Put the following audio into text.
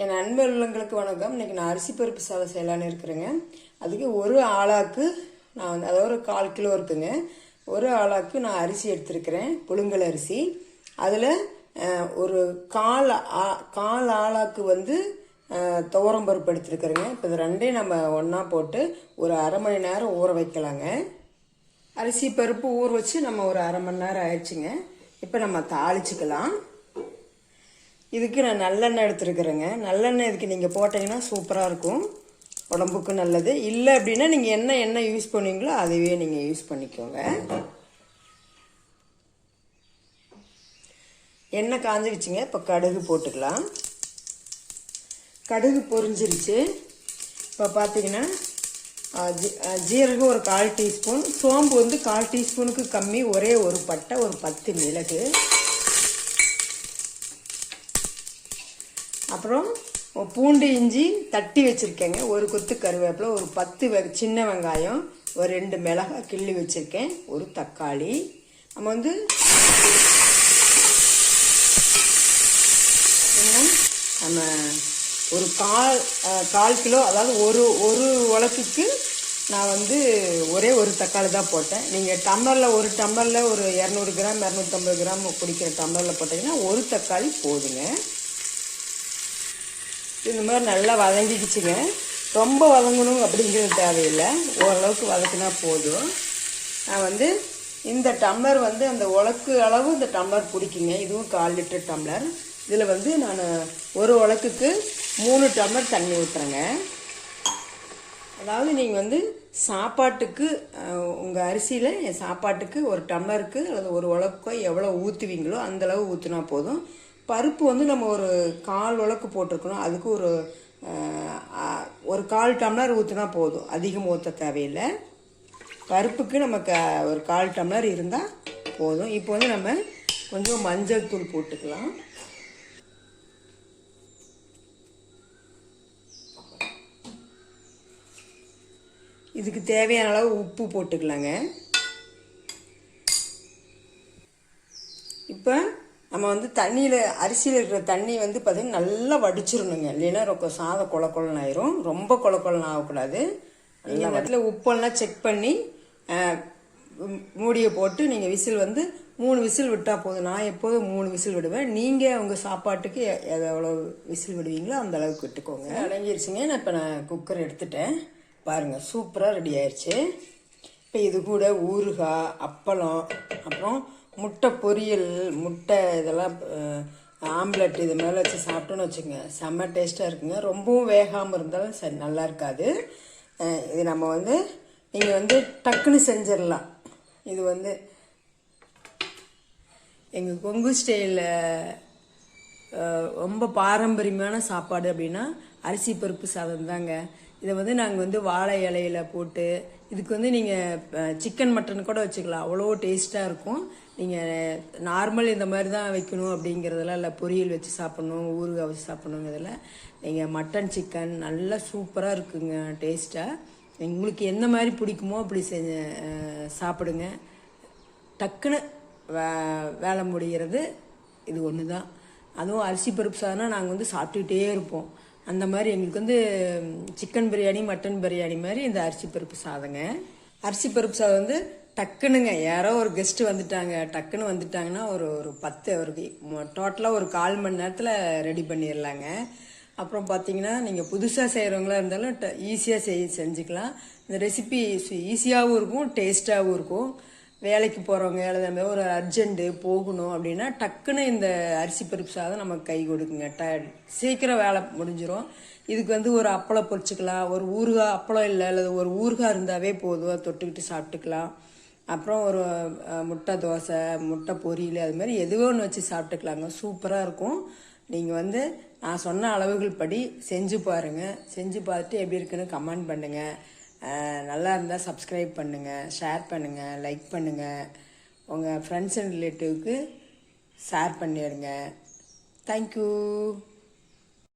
என் அன்பு உள்ளங்களுக்கு வணக்கம். இன்றைக்கி நான் அரிசி பருப்பு சாதம் செய்யலான்னு இருக்கிறேங்க. அதுக்கு ஒரு ஆளாக்கு நான் வந்து அதாவது ஒரு 1/4 கிலோ இருக்குங்க. ஒரு ஆளாக்கு நான் அரிசி எடுத்துருக்கிறேன், புழுங்கல் அரிசி. அதில் ஒரு கால் ஆளாக்கு வந்து துவரம் பருப்பு எடுத்துருக்குறேங்க. இப்போ இது ரெண்டையும் நம்ம ஒன்றா போட்டு ஒரு அரை மணி நேரம் ஊற வைக்கலாங்க. அரிசி பருப்பு ஊற வச்சு நம்ம ஒரு அரை மணி நேரம் ஆயிடுச்சுங்க. இப்போ நம்ம தாளிச்சுக்கலாம். இதுக்கு நான் நல்லெண்ணெய் எடுத்துருக்குறேங்க. நல்லெண்ணெய் இதுக்கு நீங்கள் போட்டிங்கன்னா சூப்பராக இருக்கும், உடம்புக்கு நல்லது. இல்லை அப்படின்னா நீங்கள் என்ன எண்ணெய் யூஸ் பண்ணுவீங்களோ அதுவே நீங்கள் யூஸ் பண்ணிக்கோங்க. எண்ணெய் காஞ்சிடுச்சுங்க. இப்போ கடுகு போட்டுக்கலாம். கடுகு பொரிஞ்சிருச்சு. இப்போ பார்த்தீங்கன்னா ஜீரகம் ஒரு 1/4 டீஸ்பூன், சோம்பு வந்து 1/4 டீஸ்பூனுக்கு கம்மி, ஒரே ஒரு பட்டை, ஒரு 10 மிளகு, அப்புறம் பூண்டு இஞ்சி தட்டி வச்சுருக்கேங்க, ஒரு கொத்து கருவேப்பிலை, ஒரு 10 சின்ன வெங்காயம், ஒரு 2 மிளகாய் கிள்ளி வச்சுருக்கேன், ஒரு தக்காளி. நம்ம வந்து நம்ம ஒரு கால் கிலோ, அதாவது ஒரு உலக்குக்கு நான் வந்து ஒரே ஒரு தக்காளி தான் போட்டேன். நீங்கள் ஒரு டம்ளரில் ஒரு 200 கிராம் 250 கிராம் குடிக்கிற டம்ளரில் போட்டிங்கன்னா ஒரு தக்காளி போதுங்க. இந்த மாதிரி நல்லா வதங்கிக்குச்சுங்க. ரொம்ப வதங்கணும் அப்படிங்கிறது தேவையில்லை, ஓரளவுக்கு வதக்கினா போதும். நான் வந்து இந்த டம்ளர் வந்து அந்த உலக்கு அளவு இந்த டம்ளர் பிடிக்குங்க. இதுவும் 1/4 லிட்டர் டம்ளர். இதில் வந்து நான் ஒரு உலக்குக்கு 3 டம்ளர் தண்ணி ஊற்றுறேங்க. அதாவது நீங்கள் வந்து சாப்பாட்டுக்கு உங்கள் அரிசியில் சாப்பாட்டுக்கு ஒரு டம்ளருக்கு அல்லது ஒரு உலக்கோ எவ்வளோ ஊற்றுவீங்களோ அந்தளவு ஊற்றினா போதும். பருப்பு வந்து நம்ம ஒரு 1/4 உலக்கு போட்டிருக்கணும். அதுக்கு ஒரு 1/4 டம்ளர் ஊற்றினா போதும், அதிகம் ஊற்ற தேவையில்லை. பருப்புக்கு நமக்கு ஒரு 1/4 டம்ளர் இருந்தால் போதும். இப்போ வந்து நம்ம கொஞ்சம் மஞ்சள் தூள் போட்டுக்கலாம். இதுக்கு தேவையான அளவு உப்பு போட்டுக்கலாங்க. இப்போ நம்ம வந்து அரிசியில் இருக்கிற தண்ணி வந்து பார்த்திங்கன்னா நல்லா வடிச்சிடணுங்க. இல்லைன்னா ரொம்ப சாதம் கொலன்னு ஆயிரும். ரொம்ப கொலன்னு ஆகக்கூடாது. நீங்கள் அந்த இடத்துல உப்பெல்லாம் செக் பண்ணி மூடியை போட்டு நீங்கள் விசில் வந்து 3 விசில் விட்டால் போதும். நான் எப்போதும் 3 விசில் விடுவேன். நீங்கள் உங்கள் சாப்பாட்டுக்கு எவ்வளோ விசில் விடுவீங்களோ அந்த அளவுக்கு விட்டுக்கோங்க. அடங்கிருச்சுங்க. நான் குக்கர் எடுத்துட்டேன். பாருங்கள், சூப்பராக ரெடி ஆயிடுச்சு. இப்போ இது கூட ஊறுகாய், அப்பளம், அப்புறம் முட்டை பொரியல், முட்டை இதெல்லாம் ஆம்லெட் இது மேலே வச்சு சாப்பிட்டோன்னு வச்சுக்கோங்க, செம்ம டேஸ்ட்டாக இருக்குங்க. ரொம்பவும் வேகாமல் இருந்தாலும் சரி நல்லா இருக்காது. இது நம்ம வந்து நீங்கள் வந்து டக்குன்னு செஞ்சிடலாம். இது வந்து எங்கள் கொங்கு ஸ்டைலில் ரொம்ப பாரம்பரியமான சாப்பாடு அப்படின்னா அரிசி பருப்பு சாதம் தாங்க. இதை வந்து நாங்கள் வந்து வாழை இலையில போட்டு, இதுக்கு வந்து நீங்கள் சிக்கன் மட்டன் கூட வச்சுக்கலாம், அவ்வளோ டேஸ்ட்டாக இருக்கும். நீங்கள் நார்மல் இந்த மாதிரி தான் வைக்கணும் அப்படிங்கிறதெல்லாம் இல்லை. பொரியல் வச்சு சாப்பிட்ணும், ஊறுகாய் வச்சு சாப்பிட்ணுங்கிறதுல நீங்கள் மட்டன் சிக்கன் நல்லா சூப்பராக இருக்குங்க டேஸ்ட்டாக. உங்களுக்கு எந்த மாதிரி பிடிக்குமோ அப்படி செஞ்சு சாப்பிடுங்க. டக்குன்னு வேலை முடிகிறது இது ஒன்று தான். அதுவும் அரிசி பருப்பு சாதம்னா நாங்கள் வந்து சாப்பிட்டுக்கிட்டே இருப்போம். அந்த மாதிரி எங்களுக்கு வந்து சிக்கன் பிரியாணி, மட்டன் பிரியாணி மாதிரி இந்த அரிசி பருப்பு சாதங்க. அரிசி பருப்பு சாதம் வந்து டக்குனுங்க, யாரோ ஒரு கெஸ்ட்டு டக்குன்னு வந்துட்டாங்கன்னா ஒரு 10 டோட்டலாக ஒரு 1/4 மணி நேரத்தில் ரெடி பண்ணிடலாங்க. அப்புறம் பார்த்தீங்கன்னா நீங்கள் புதுசாக செய்கிறவங்களா இருந்தாலும் ஈஸியாக செஞ்சுக்கலாம். இந்த ரெசிபி ஈஸியாகவும் இருக்கும், டேஸ்ட்டாகவும் இருக்கும். வேலைக்கு போகிறவங்க அல்லது ஒரு அர்ஜென்ட்டு போகணும் அப்படின்னா டக்குன்னு இந்த அரிசி பருப்பு சாதம் நமக்கு கை கொடுக்குங்க. சீக்கிரம் வேலை முடிஞ்சிடும். இதுக்கு வந்து ஒரு அப்பளம் பொரிச்சுக்கலாம், ஒரு ஊறுகாய், அப்பளம் இல்லை அல்லது ஒரு ஊறுகாய் இருந்தாவே போதும், தொட்டுக்கிட்டு சாப்பிட்டுக்கலாம். அப்புறம் ஒரு முட்டை தோசை, முட்டை பொரியல், அது மாதிரி எதுவோ ஒன்று வச்சு சாப்பிட்டுக்கலாங்க. சூப்பராக இருக்கும். நீங்கள் வந்து நான் சொன்ன அளவுகள் படி செஞ்சு பாருங்கள். செஞ்சு பார்த்துட்டு எப்படி இருக்குன்னு கமெண்ட் பண்ணுங்கள். நல்லா இருந்தால் சப்ஸ்கிரைப் பண்ணுங்கள், ஷேர் பண்ணுங்கள், லைக் பண்ணுங்கள். உங்கள் ஃப்ரெண்ட்ஸ் அண்ட் ரிலேட்டிவ்க்கு ஷேர் பண்ணிடுங்க. தேங்க்யூ.